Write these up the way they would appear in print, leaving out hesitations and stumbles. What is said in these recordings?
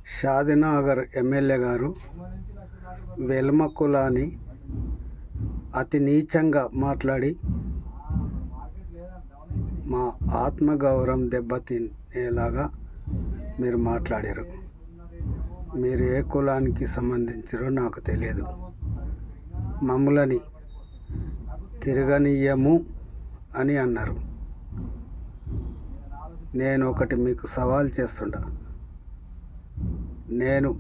Shadnagar MLA గారు వెల్మ కులాన్ని అతి నీచంగా మాట్లాడి మా ఆత్మగౌరవం దెబ్బతినేలాగా మీరు మాట్లాడారు. మీరు ఏ కులానికి సంబంధించారో నాకు తెలియదు. మమ్ములని తిరగనీయము అని అన్నారు. నేను ఒకటి మీకు సవాల్ చేస్తుండా. నేను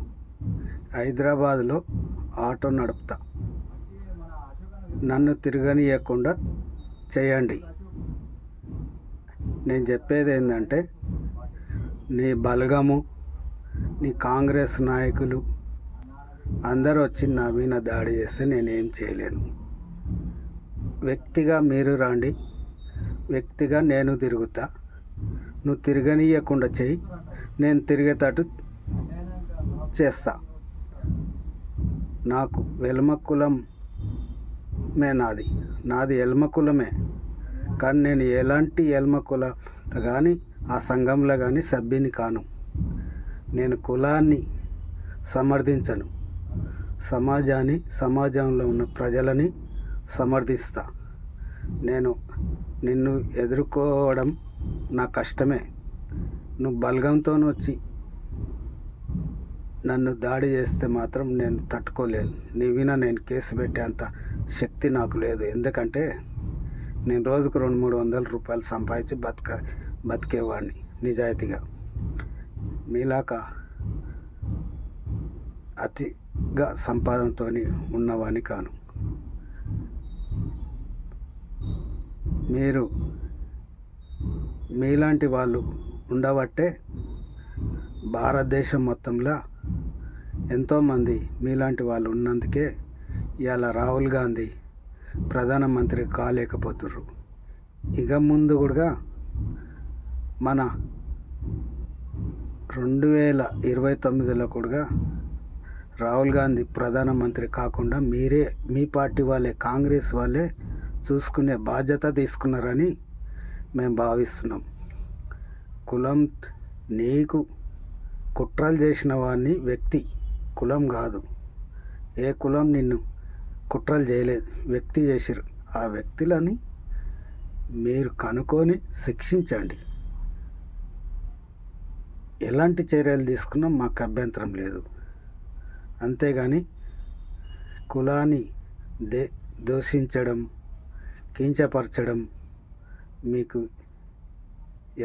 హైదరాబాద్లో ఆటో నడుపుతా. నన్ను తిరగనీయకుండా చేయండి. నేను చెప్పేది ఏంటంటే, నీ బలగము, నీ కాంగ్రెస్ నాయకులు అందరూ వచ్చి నా మీద దాడి చేస్తే నేనేం చేయలేను. వ్యక్తిగా మీరు రండి, వ్యక్తిగా నేను తిరుగుతా. నువ్వు తిరగనీయకుండా చెయ్యి, నేను తిరిగేటట్టు చేస్తా. నాకు వెల్మ కులమే నాది ఎల్మ కులమే. కానీ నేను ఎలాంటి ఎల్మ కులం కానీ ఆ సంఘంలో కానీ సభ్యుని కాను. నేను కులాన్ని సమర్థించను. సమాజంలో ఉన్న ప్రజలని సమర్థిస్తా. నిన్ను ఎదుర్కోవడం నా కష్టమే. నువ్వు బలగంతో వచ్చి నన్ను దాడి చేస్తే మాత్రం నేను తట్టుకోలేను. నీ విన నేను కేసు పెట్టేంత శక్తి నాకు లేదు. ఎందుకంటే నేను రోజుకు 200-300 రూపాయలు సంపాదించి బతికేవాడిని నిజాయితీగా. మీలాక అతిగా సంపాదనతో ఉన్నవాడిని కాను. మీలాంటి వాళ్ళు ఉండబట్టే భారతదేశం మొత్తంలో ఎంతోమంది మీలాంటి వాళ్ళు ఉన్నందుకే ఇవాళ రాహుల్ గాంధీ ప్రధానమంత్రి కాలేకపోతుర్రు. ఇక ముందు కూడా మన 2029లో కూడా రాహుల్ గాంధీ ప్రధానమంత్రి కాకుండా మీ పార్టీ వాళ్ళే, కాంగ్రెస్ వాళ్ళే చూసుకునే బాధ్యత తీసుకున్నారని మేము భావిస్తున్నాం. కులం, నీకు కుట్రలు చేసిన వాడిని వ్యక్తి, కులం కాదు. ఏ కులం నిన్ను కుట్రలు చేయలేదు, వ్యక్తి చేసిరు. ఆ వ్యక్తులని మీరు కనుక్కొని శిక్షించండి. ఎలాంటి చర్యలు తీసుకున్నా మాకు అభ్యంతరం లేదు. అంతేగాని కులాన్ని దూషించడం, కించపరచడం మీకు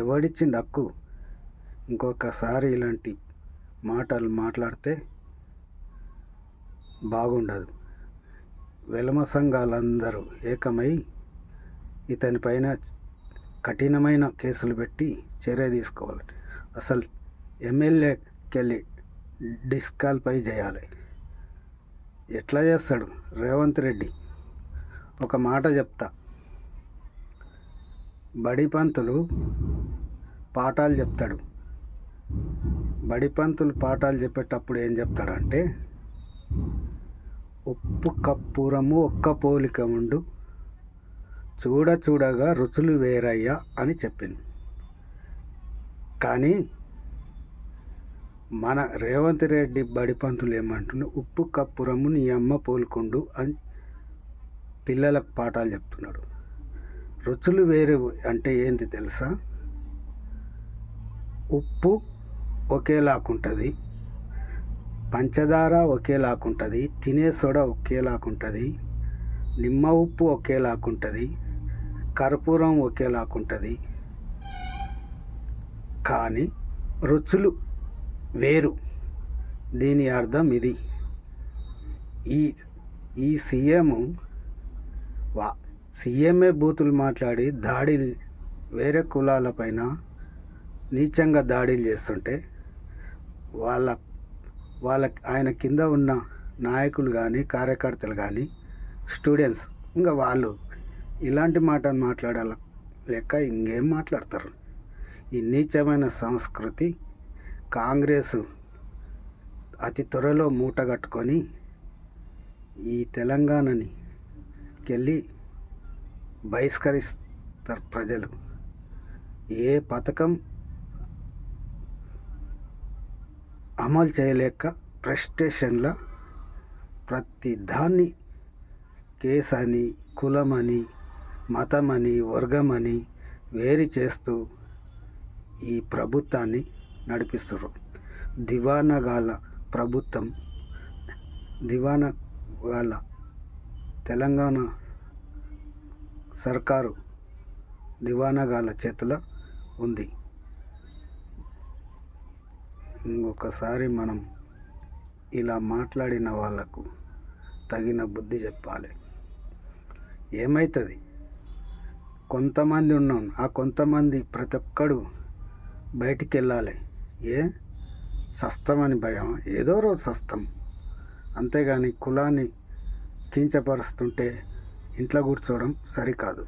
ఎవడిచ్చిండు హక్కు? ఇంకొకసారి ఇలాంటి మాటలు మాట్లాడితే బాగుండదు. వెల్మ సంఘాలందరూ ఏకమై ఇతని పైన కఠినమైన కేసులు పెట్టి చర్య తీసుకోవాలి. అసలు ఎమ్మెల్యేకెళ్ళి డిస్క్వాలిఫై చేయాలి. ఎట్లా చేస్తాడు రేవంత్ రెడ్డి? ఒక మాట చెప్తా. బడిపంతులు పాఠాలు చెప్తాడు. బడిపంతులు పాఠాలు చెప్పేటప్పుడు ఏం చెప్తాడంటే, ఉప్పు కర్పూరము ఒక్క పోలిక ఉండు, చూడగా రుచులు వేరయ్యా అని చెప్పింది. కానీ మన రేవంత్ రెడ్డి బడిపంతులు ఏమంటున్నారు? ఉప్పు కర్పూరము నీ అమ్మ పోలుకుండు అని పిల్లలకు పాఠాలు చెప్తున్నాడు. రుచులు వేరు అంటే ఏంది తెలుసా? ఉప్పు ఒకేలాగుంటుంది, పంచదార ఒకేలాగుంటుంది, తినే సోడా ఒకేలాగుంటుంది, నిమ్మ ఉప్పు ఒకేలాగుంటుంది, కర్పూరం ఒకేలాగుంటుంది. కానీ రుచులు వేరు. దీని అర్థం ఇది. ఈ సీఎంఏ బూతులు మాట్లాడి వేరే కులాలపైన నీచంగా దాడులు చేస్తుంటే ఆయన కింద ఉన్న నాయకులు కానీ, కార్యకర్తలు కానీ, స్టూడెంట్స్ ఇంకా వాళ్ళు ఇలాంటి మాటలు మాట్లాడాల లెక్క ఇంకేం మాట్లాడతారు? ఈ నీచమైన సంస్కృతి కాంగ్రెస్ అతి త్వరలో మూటగట్టుకొని ఈ తెలంగాణని కెళ్ళి బహిష్కరిస్తారు ప్రజలు. ఏ పథకం అమలు చేయలేక ఫ్రస్ట్రేషన్లో ప్రతి దాన్ని కేసని, కులమని, మతమని, వర్గమని వేరు చేస్తూ ఈ ప్రభుత్వాన్ని నడిపిస్తున్నారు. దివానాగాళ్ళ ప్రభుత్వం, దివానాగాళ్ళ తెలంగాణ సర్కారు దివానాగాళ్ళ చేతిలో ఉంది. ఇంకొకసారి మనం ఇలా మాట్లాడిన వాళ్ళకు తగిన బుద్ధి చెప్పాలి. ఏమవుతుంది? కొంతమంది ఉన్నాం, ఆ కొంతమంది ప్రతి ఒక్కడు బయటికి వెళ్ళాలి. సస్తమని భయం, ఏదో రోజు సస్తం. అంతేగాని కులాన్ని కించపరుస్తుంటే ఇంట్లో కూర్చోవడం సరికాదు.